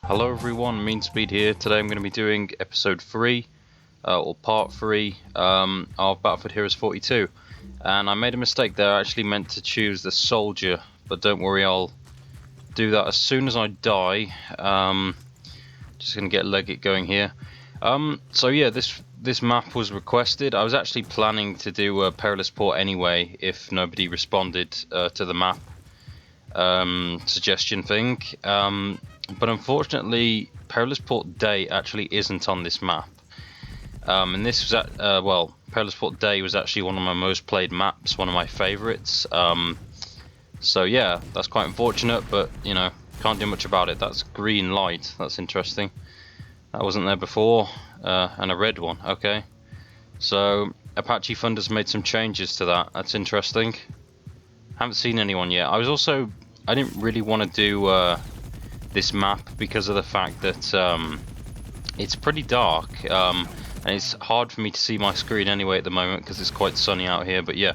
Hello everyone, MeanSpeed here. Today I'm going to be doing episode 3, or part 3, of Battlefield Heroes 42. And I made a mistake there, I actually meant to choose the soldier, but don't worry, I'll do that as soon as I die. Just going to get Leggett going here. So yeah, this map was requested. I was actually planning to do a Perilous port anyway, if nobody responded to the map suggestion thing. But unfortunately, Perilous Port Day actually isn't on this map. And this was at, Perilous Port Day was actually one of my most played maps, one of my favourites. So yeah, that's quite unfortunate, but you know, can't do much about it. That's green light, that's interesting. That wasn't there before, and a red one, okay. So ApacheThunder's made some changes to that, that's interesting. Haven't seen anyone yet. I didn't really want to do this map because of the fact that it's pretty dark, and it's hard for me to see my screen anyway at the moment because it's quite sunny out here. But yeah,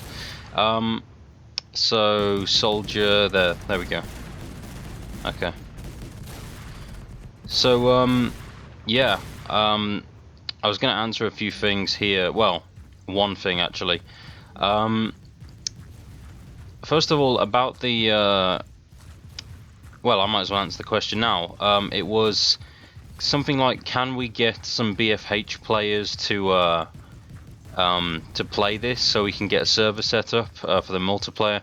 so soldier, there we go. Okay. So yeah, I was going to answer a few things here. Well, one thing actually. First of all, about the well, I might as well answer the question now. It was something like, can we get some BFH players to play this so we can get a server set up for the multiplayer?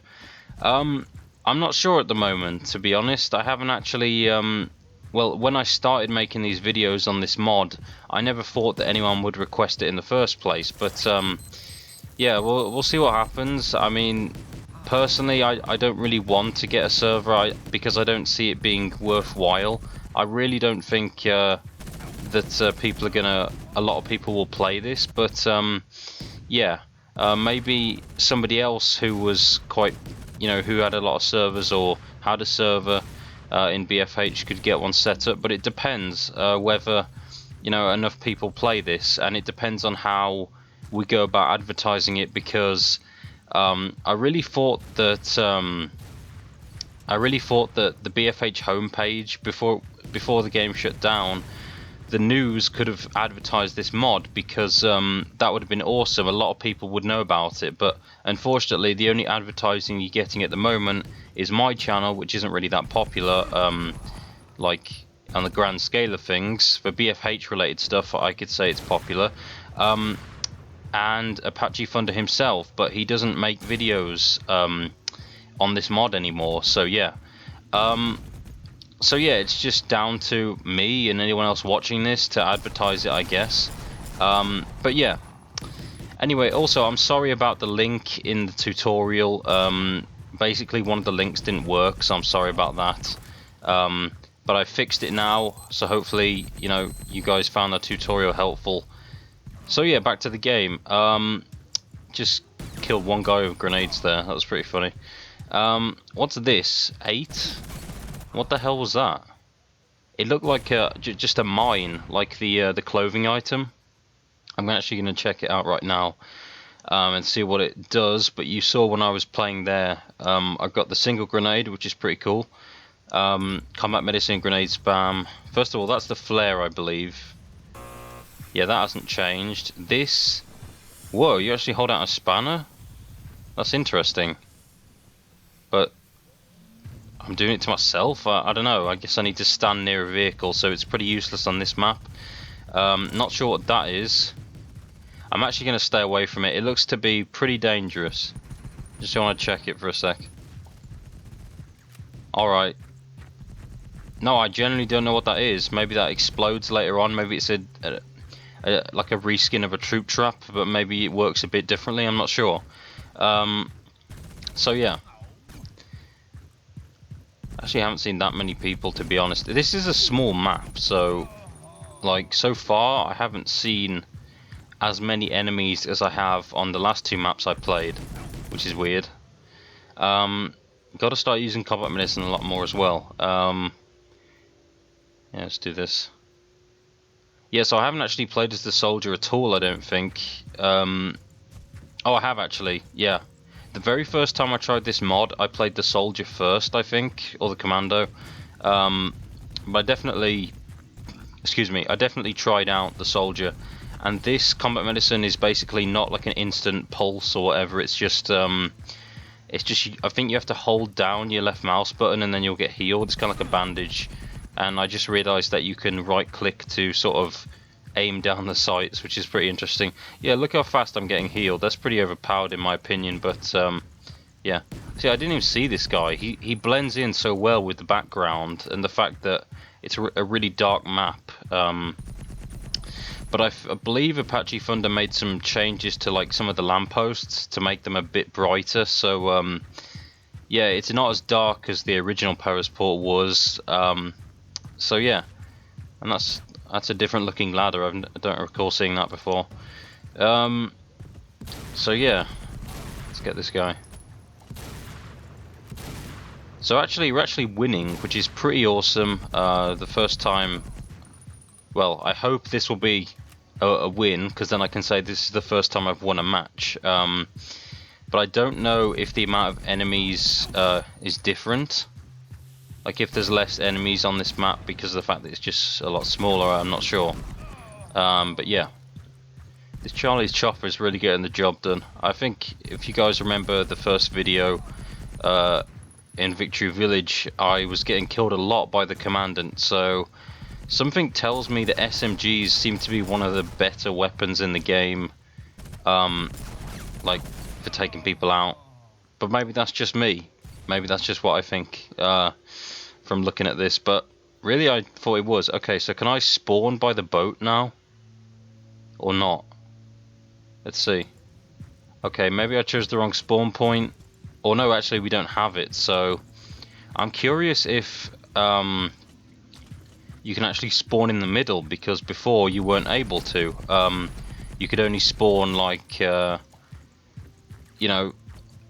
I'm not sure at the moment, to be honest. I haven't actually. Well, when I started making these videos on this mod, I never thought that anyone would request it in the first place. But yeah, we'll see what happens. I mean, personally, I don't really want to get a server because I don't see it being worthwhile. I really don't think that a lot of people will play this, but yeah, maybe somebody else who was quite, who had a lot of servers or had a server in BFH could get one set up, but it depends whether, enough people play this, and it depends on how we go about advertising it, because I really thought that the BFH homepage before the game shut down, the news could have advertised this mod, because that would have been awesome. A lot of people would know about it, but unfortunately, the only advertising you're getting at the moment is my channel, which isn't really that popular, like on the grand scale of things. For BFH related stuff, I could say it's popular. And ApacheThunder himself, but he doesn't make videos on this mod anymore. So yeah, it's just down to me and anyone else watching this to advertise it, I guess. But yeah. Anyway, also I'm sorry about the link in the tutorial. Basically, one of the links didn't work, so I'm sorry about that. But I fixed it now, so hopefully, you guys found the tutorial helpful. So yeah, back to the game. Just killed one guy with grenades there. That was pretty funny. What's this? 8? What the hell was that? It looked like just a mine, like the clothing item. I'm actually going to check it out right now and see what it does. But you saw when I was playing there, I've got the single grenade, which is pretty cool. Combat medicine, grenade spam. First of all, that's the flare, I believe. Yeah, that hasn't changed. This... Whoa, you actually hold out a spanner? That's interesting. But... I'm doing it to myself? I don't know. I guess I need to stand near a vehicle, so it's pretty useless on this map. Not sure what that is. I'm actually going to stay away from it. It looks to be pretty dangerous. Just want to check it for a sec. Alright. No, I genuinely don't know what that is. Maybe that explodes later on. Maybe it's like a reskin of a troop trap, but maybe it works a bit differently, I'm not sure. So yeah. Actually, I haven't seen that many people, to be honest. This is a small map, so like so far I haven't seen as many enemies as I have on the last 2 maps I played, which is weird. Got to start using combat medicine a lot more as well. Yeah, let's do this. Yeah, so I haven't actually played as the soldier at all, I don't think. Oh, I have actually, yeah. The very first time I tried this mod, I played the soldier first, I think, or the commando. but I definitely, excuse me, I definitely tried out the soldier, and this combat medicine is basically not like an instant pulse or whatever. It's just I think you have to hold down your left mouse button and then you'll get healed. It's kind of like a bandage, and I just realised that you can right click to sort of aim down the sights, which is pretty interesting. Yeah, look how fast I'm getting healed. That's pretty overpowered in my opinion, but yeah. See, I didn't even see this guy. He blends in so well with the background and the fact that it's a really dark map. But I believe ApacheThunder made some changes to like some of the lampposts to make them a bit brighter. So yeah, it's not as dark as the original Perilous port was. So yeah, and that's a different looking ladder. I don't recall seeing that before. So yeah, let's get this guy. So actually, we're actually winning, which is pretty awesome. The first time, well, I hope this will be a win, because then I can say this is the first time I've won a match. But I don't know if the amount of enemies is different. Like if there's less enemies on this map because of the fact that it's just a lot smaller, I'm not sure. But yeah, this Charlie's chopper is really getting the job done. I think if you guys remember the first video, in Victory Village, I was getting killed a lot by the commandant, so something tells me that SMGs seem to be one of the better weapons in the game, like for taking people out. But maybe that's just me. Maybe that's just what I think from looking at this. But really, I thought it was. Okay, so can I spawn by the boat now, or not? Let's see. Okay, maybe I chose the wrong spawn point. Or no, actually we don't have it, so I'm curious if you can actually spawn in the middle, because before you weren't able to. You could only spawn like, you know,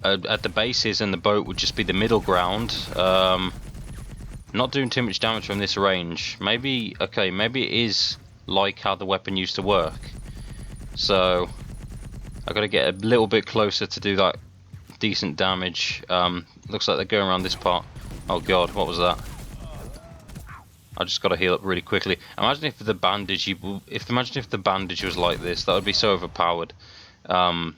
at the bases, and the boat would just be the middle ground. Not doing too much damage from this range. Maybe, okay, maybe it is like how the weapon used to work. So I've got to get a little bit closer to do that decent damage. Looks like they're going around this part. Oh god, what was that? I just got to heal up really quickly. Imagine if the bandage, imagine if the bandage was like this. That would be so overpowered to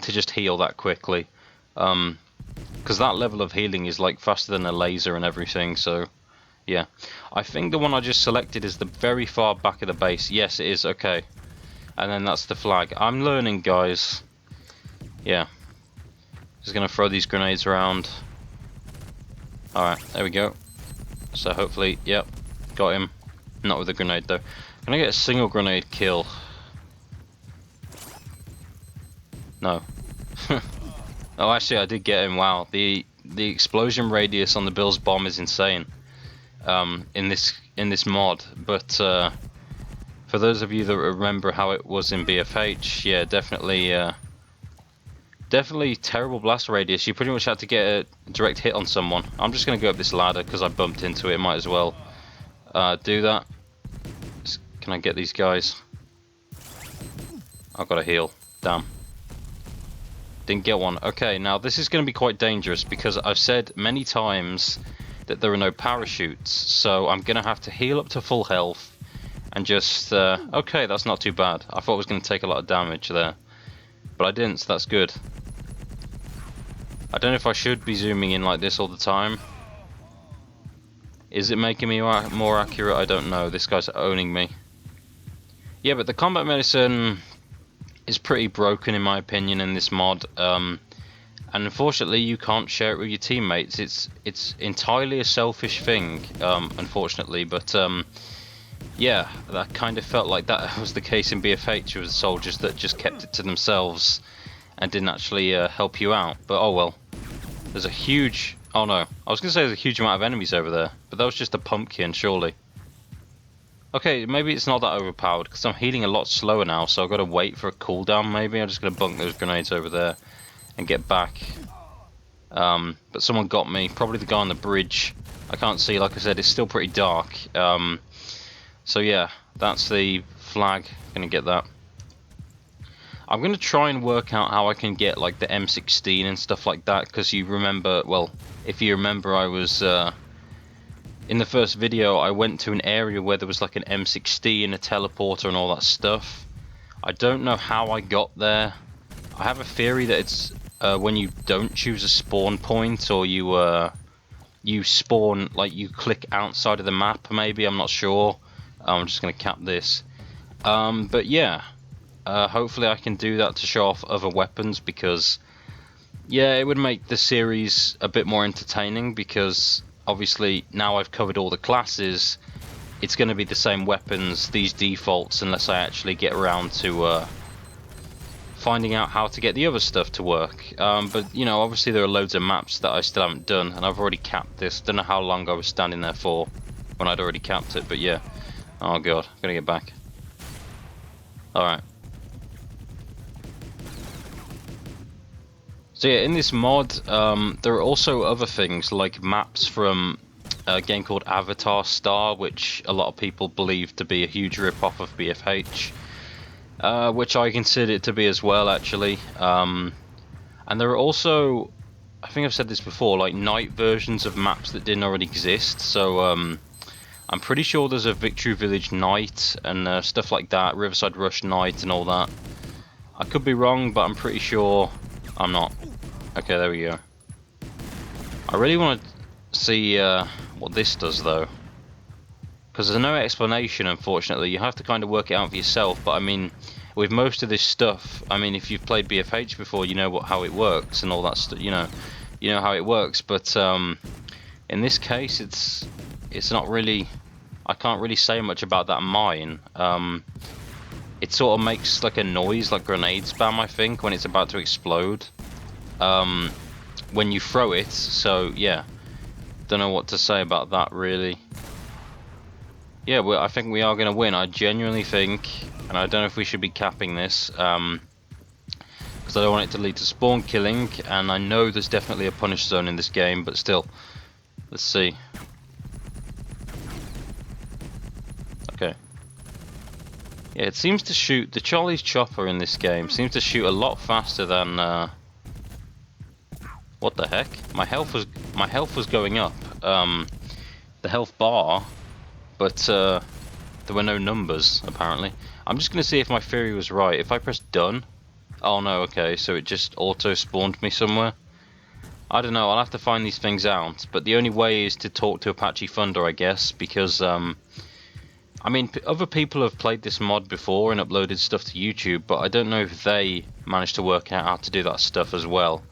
just heal that quickly. Because that level of healing is like faster than a laser and everything. So yeah, I think the one I just selected is the very far back of the base. Yes, it is. Okay, and then that's the flag. I'm learning, guys. Yeah. Just gonna throw these grenades around. Alright, there we go. So hopefully, yep, got him. Not with a grenade though. Can I get a single grenade kill? No. Oh, actually I did get him. Wow, the explosion radius on the Bill's bomb is insane. In this mod, but for those of you that remember how it was in BFH, yeah, definitely terrible blast radius. You pretty much had to get a direct hit on someone. I'm just going to go up this ladder because I bumped into it. Might as well do that. Can I get these guys? I've got to heal. Damn. Didn't get one. Okay, now this is going to be quite dangerous because I've said many times that there are no parachutes. So I'm going to have to heal up to full health and just... okay, that's not too bad. I thought I was going to take a lot of damage there. But I didn't, so that's good. I don't know if I should be zooming in like this all the time. Is it making me more accurate? I don't know. This guy's owning me. Yeah, but the combat medicine is pretty broken in my opinion in this mod. And unfortunately you can't share it with your teammates. It's entirely a selfish thing, unfortunately. But yeah, that kind of felt like that was the case in BFH with the soldiers that just kept it to themselves and didn't actually help you out. But oh well. There's a huge... oh no, I was going to say there's a huge amount of enemies over there, but that was just a pumpkin, surely. Okay, maybe it's not that overpowered, because I'm healing a lot slower now, so I've got to wait for a cooldown maybe. I'm just going to bunk those grenades over there and get back. But someone got me, probably the guy on the bridge. I can't see, like I said, it's still pretty dark. So yeah, that's the flag, going to get that. I'm going to try and work out how I can get like the M16 and stuff like that, because you remember, well, if you remember, I was in the first video, I went to an area where there was like an M16, a teleporter, and all that stuff. I don't know how I got there. I have a theory that it's when you don't choose a spawn point, or you spawn, like you click outside of the map, maybe, I'm not sure. I'm just going to cap this. But yeah, hopefully I can do that to show off other weapons, because yeah, it would make the series a bit more entertaining, because obviously now I've covered all the classes, it's going to be the same weapons, these defaults, unless I actually get around to finding out how to get the other stuff to work. But you know, obviously there are loads of maps that I still haven't done, and I've already capped this. Don't know how long I was standing there for when I'd already capped it, but yeah. Oh god, I'm gonna get back. Alright. So yeah, in this mod, there are also other things like maps from a game called Avatar Star, which a lot of people believe to be a huge rip-off of BFH, which I consider it to be as well, actually. And there are also, I think I've said this before, like night versions of maps that didn't already exist. So I'm pretty sure there's a Victory Village night and stuff like that, Riverside Rush night and all that. I could be wrong, but I'm pretty sure I'm not. Okay, there we go. I really want to see what this does, though, because there's no explanation, unfortunately. You have to kind of work it out for yourself, but I mean, with most of this stuff, I mean, if you've played BFH before, you know how it works and all that stuff, you know how it works, but in this case, it's not really, I can't really say much about that mine. It sort of makes like a noise, like grenade spam, I think, when it's about to explode. When you throw it, so yeah, don't know what to say about that, really. Yeah, well, I think we are going to win, I genuinely think, and I don't know if we should be capping this, because I don't want it to lead to spawn killing, and I know there's definitely a punish zone in this game, but still, let's see. Okay. Yeah, it seems to shoot, the Charlie's chopper in this game seems to shoot a lot faster than, what the heck? My health was going up, the health bar, but there were no numbers, apparently. I'm just going to see if my theory was right. If I press done, oh no, okay, so it just auto spawned me somewhere. I don't know, I'll have to find these things out, but the only way is to talk to ApacheThunder, I guess, because I mean, other people have played this mod before and uploaded stuff to YouTube, but I don't know if they managed to work out how to do that stuff as well.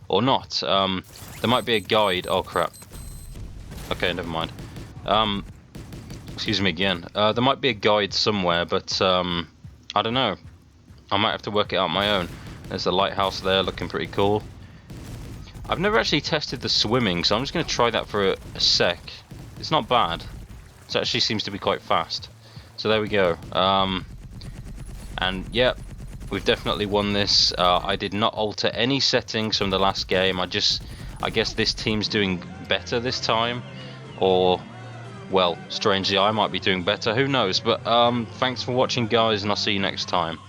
Or not. There might be a guide. Oh crap. Okay, never mind. Excuse me again. There might be a guide somewhere, but I don't know. I might have to work it out on my own. There's the lighthouse there, looking pretty cool. I've never actually tested the swimming, so I'm just going to try that for a sec. It's not bad. It actually seems to be quite fast. So there we go. And yeah, we've definitely won this. I did not alter any settings from the last game. I guess this team's doing better this time, or well, strangely I might be doing better, who knows. But thanks for watching, guys, and I'll see you next time.